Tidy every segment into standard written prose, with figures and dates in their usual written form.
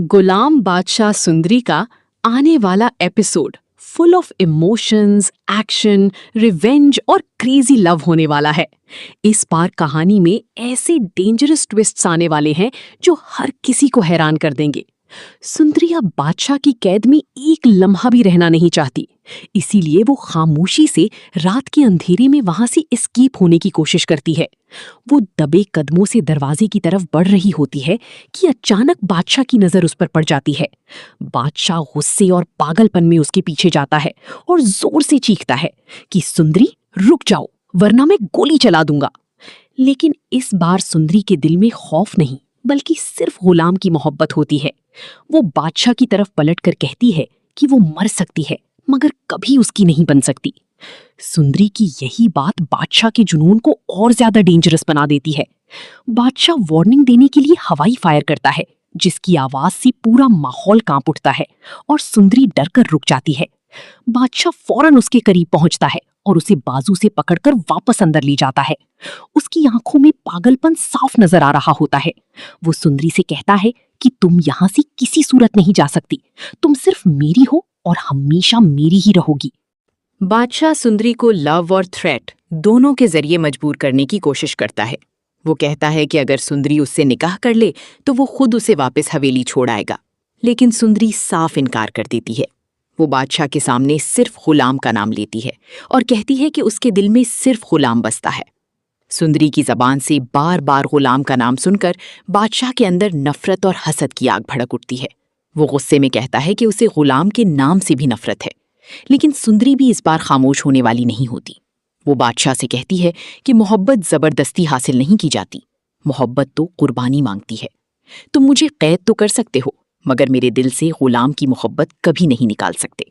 गुलाम बादशाह सुंदरी का आने वाला episode full of emotions, action, revenge और क्रेजी लव होने वाला है। इस बार कहानी में ऐसे डेंजरस ट्विस्ट्स आने वाले हैं जो हर किसी को हैरान कर देंगे। सुंदरी अब बादशाह की कैद में एक लम्हा भी रहना नहीं चाहती, इसीलिए वो खामोशी से रात के अंधेरे में वहां से एस्केप होने की कोशिश करती है। वो दबे कदमों से दरवाजे की तरफ बढ़ रही होती है कि अचानक बादशाह की नजर उस पर पड़ जाती है। बादशाह गुस्से और पागलपन में उसके पीछे जाता है और जोर से चीखता है कि सुंदरी रुक जाओ, वरना मैं गोली चला दूंगा। लेकिन इस बार सुंदरी के दिल में खौफ नहीं, बल्कि सिर्फ गुलाम की मोहब्बत होती है। वो बादशाह की तरफ पलटकर कहती है कि वो मर सकती है, मगर कभी उसकी नहीं बन सकती। सुंदरी की यही बात बादशाह के जुनून को और ज्यादा डेंजरस बना देती है। बादशाह वार्निंग देने के लिए हवाई फायर करता है, जिसकी आवाज से पूरा माहौल कांप उठता है और सुंदरी डरकर रुक जाती है। बादशाह फौरन उसके करीब पहुंचता है और उसे बाजू से पकड़कर वापस अंदर ले जाता है। उसकी आंखों में पागलपन साफ नजर आ रहा होता है। वो सुंदरी से कहता है कि तुम यहाँ से किसी सूरत नहीं जा सकती, तुम सिर्फ मेरी हो और हमेशा मेरी ही रहोगी। बादशाह सुंदरी को लव और थ्रेट दोनों के जरिए मजबूर करने की कोशिश करता है। वो कहता है कि अगर सुंदरी उससे निकाह कर ले तो वो खुद उसे वापस हवेली छोड़ आएगा, लेकिन सुंदरी साफ इनकार कर देती है। वो बादशाह के सामने सिर्फ गुलाम का नाम लेती है और कहती है कि उसके दिल में सिर्फ गुलाम बसता है। सुंदरी की जबान से बार बार गुलाम का नाम सुनकर बादशाह के अंदर नफरत और हसद की आग भड़क उठती है। वो गुस्से में कहता है कि उसे गुलाम के नाम से भी नफरत है, लेकिन सुंदरी भी इस बार खामोश होने वाली नहीं होती। वो बादशाह से कहती है कि मोहब्बत जबरदस्ती हासिल नहीं की जाती, मोहब्बत तो कुर्बानी मांगती है। तुम मुझे कैद तो कर सकते हो, मगर मेरे दिल से गुलाम की मोहब्बत कभी नहीं निकाल सकते।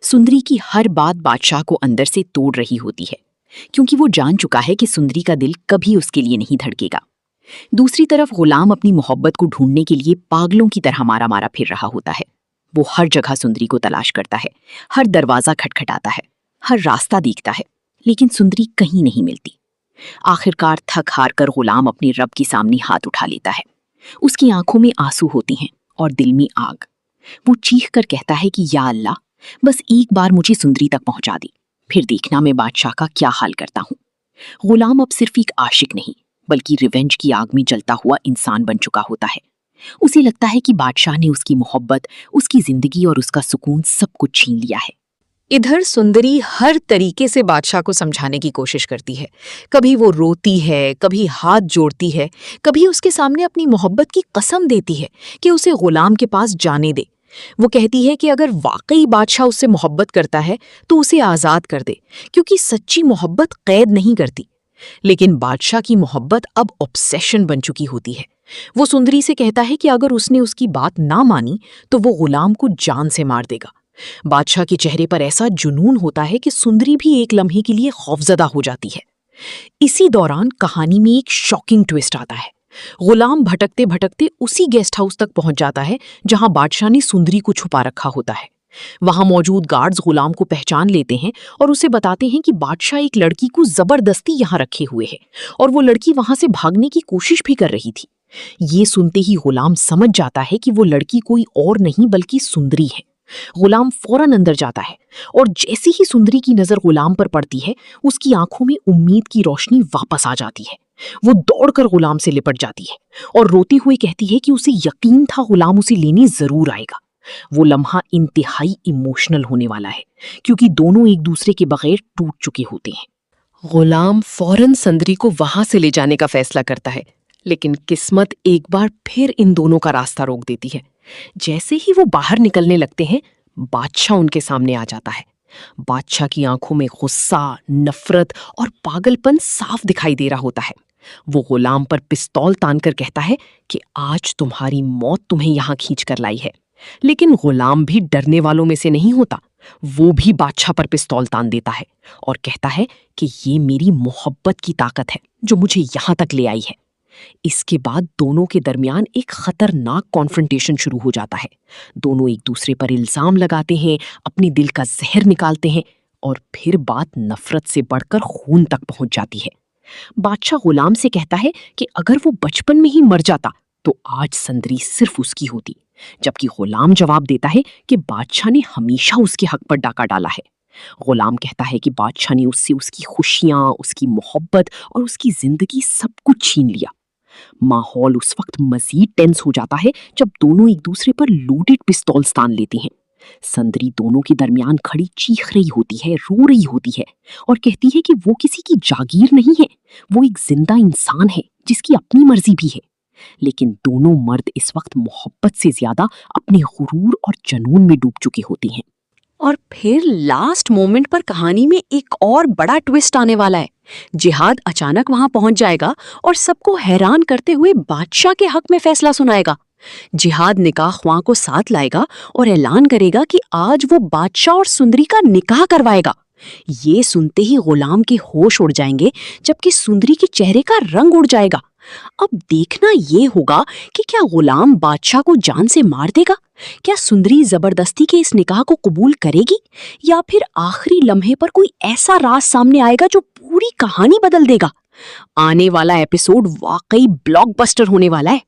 सुंदरी की हर बात बादशाह को अंदर से तोड़ रही होती है, क्योंकि वो जान चुका है कि सुंदरी का दिल कभी उसके लिए नहीं धड़केगा। दूसरी तरफ गुलाम अपनी मोहब्बत को ढूंढने के लिए पागलों की तरह मारा मारा फिर रहा होता है। वो हर जगह सुंदरी को तलाश करता है, हर दरवाजा खटखटाता है, हर रास्ता देखता है, लेकिन सुंदरी कहीं नहीं मिलती। आखिरकार थक हार कर गुलाम अपने रब के सामने हाथ उठा लेता है। उसकी आंखों में आंसू होती हैं और दिल में आग। वो चीख कर कहता है कि या अल्लाह, बस एक बार मुझे सुंदरी तक पहुंचा दी, फिर देखना मैं बादशाह का क्या हाल करता हूँ। गुलाम अब सिर्फ एक आशिक नहीं, बल्कि रिवेंज की आग में जलता हुआ इंसान बन चुका होता है। उसे लगता है कि बादशाह ने उसकी मोहब्बत, उसकी जिंदगी और उसका सुकून सब कुछ छीन लिया है। इधर सुंदरी हर तरीके से बादशाह को समझाने की कोशिश करती है। कभी वो रोती है, कभी हाथ जोड़ती है, कभी उसके सामने अपनी मोहब्बत की कसम देती है कि उसे गुलाम के पास जाने दे। वो कहती है कि अगर वाकई बादशाह उससे मोहब्बत करता है तो उसे आज़ाद कर दे, क्योंकि सच्ची मोहब्बत कैद नहीं करती। लेकिन बादशाह की मोहब्बत अब ऑब्सेशन बन चुकी होती है। वो सुंदरी से कहता है कि अगर उसने उसकी बात ना मानी तो वो गुलाम को जान से मार देगा। बादशाह के चेहरे पर ऐसा जुनून होता है कि सुंदरी भी एक लम्हे के लिए खौफजदा हो जाती है। इसी दौरान कहानी में एक शॉकिंग ट्विस्ट आता है। गुलाम भटकते भटकते उसी गेस्ट हाउस तक पहुंच जाता है जहां बादशाह ने सुंदरी को छुपा रखा होता है। वहां मौजूद गार्ड्स गुलाम को पहचान लेते हैं और उसे बताते हैं कि बादशाह एक लड़की को जबरदस्ती यहां रखे हुए है और वो लड़की वहां से भागने की कोशिश भी कर रही थी। ये सुनते ही गुलाम समझ जाता है कि वो लड़की कोई और नहीं बल्कि सुंदरी है। गुलाम फौरन अंदर जाता है और जैसे ही सुंदरी की नजर गुलाम पर पड़ती है, उसकी आंखों में उम्मीद की रोशनी वापस आ जाती है। वो दौड़कर गुलाम से लिपट जाती है और रोती हुई कहती है कि उसे यकीन था गुलाम उसे लेने जरूर आएगा। वो लम्हा इंतहाई इमोशनल होने वाला है, क्योंकि दोनों एक दूसरे के बगैर टूट चुके होते हैं। गुलाम फौरन सुंदरी को वहां से ले जाने का फैसला करता है, लेकिन किस्मत एक बार फिर इन दोनों का रास्ता रोक देती है। जैसे ही वो बाहर निकलने लगते हैं, बादशाह उनके सामने आ जाता है। बादशाह की आंखों में गुस्सा, नफरत और पागलपन साफ दिखाई दे रहा होता है। वो गुलाम पर पिस्तौल तानकर कहता है कि आज तुम्हारी मौत तुम्हें यहां खींच कर लाई है। लेकिन गुलाम भी डरने वालों में से नहीं होता। वो भी बादशाह पर पिस्तौल तान देता है और कहता है कि ये मेरी मोहब्बत की ताकत है जो मुझे यहां तक ले आई है। इसके बाद दोनों के दरमियान एक खतरनाक कॉन्फ्रंटेशन शुरू हो जाता है। दोनों एक दूसरे पर इल्जाम लगाते हैं, अपने दिल का जहर निकालते हैं और फिर बात नफरत से बढ़कर खून तक पहुंच जाती है। बादशाह गुलाम से कहता है कि अगर वो बचपन में ही मर जाता तो आज सुंदरी सिर्फ उसकी होती, जबकि गुलाम जवाब देता है कि बादशाह ने हमेशा उसके हक पर डाका डाला है। गुलाम कहता है कि बादशाह ने उससे उसकी खुशियां, उसकी मोहब्बत और उसकी जिंदगी सब कुछ छीन लिया। माहौल उस वक्त मजीद टेंस हो जाता है जब दोनों एक दूसरे पर लोडेड पिस्तौल तान लेते हैं। संदरी दोनों के दरमियान खड़ी चीख रही होती है, रो रही होती है और कहती है कि वो किसी की जागीर नहीं है, वो एक जिंदा इंसान है जिसकी अपनी मर्जी भी है। लेकिन दोनों मर्द इस वक्त मोहब्बत से ज्यादा अपने गुरूर और जुनून में डूब चुके होते हैं। और फिर लास्ट मोमेंट पर कहानी में एक और बड़ा ट्विस्ट आने वाला है। जिहाद अचानक वहां पहुंच जाएगा और सबको हैरान करते हुए बादशाह के हक में फैसला सुनाएगा। जिहाद निकाह ख्वां को साथ लाएगा और ऐलान करेगा कि आज वो बादशाह और सुंदरी का निकाह करवाएगा। ये सुनते ही गुलाम के होश उड़ जाएंगे, जबकि सुंदरी के चेहरे का रंग उड़ जाएगा। अब देखना ये होगा कि क्या गुलाम बादशाह को जान से मार देगा, क्या सुंदरी जबरदस्ती के इस निकाह को कबूल करेगी, या फिर आखिरी लम्हे पर कोई ऐसा राज सामने आएगा जो पूरी कहानी बदल देगा। आने वाला एपिसोड वाकई ब्लॉकबस्टर होने वाला है।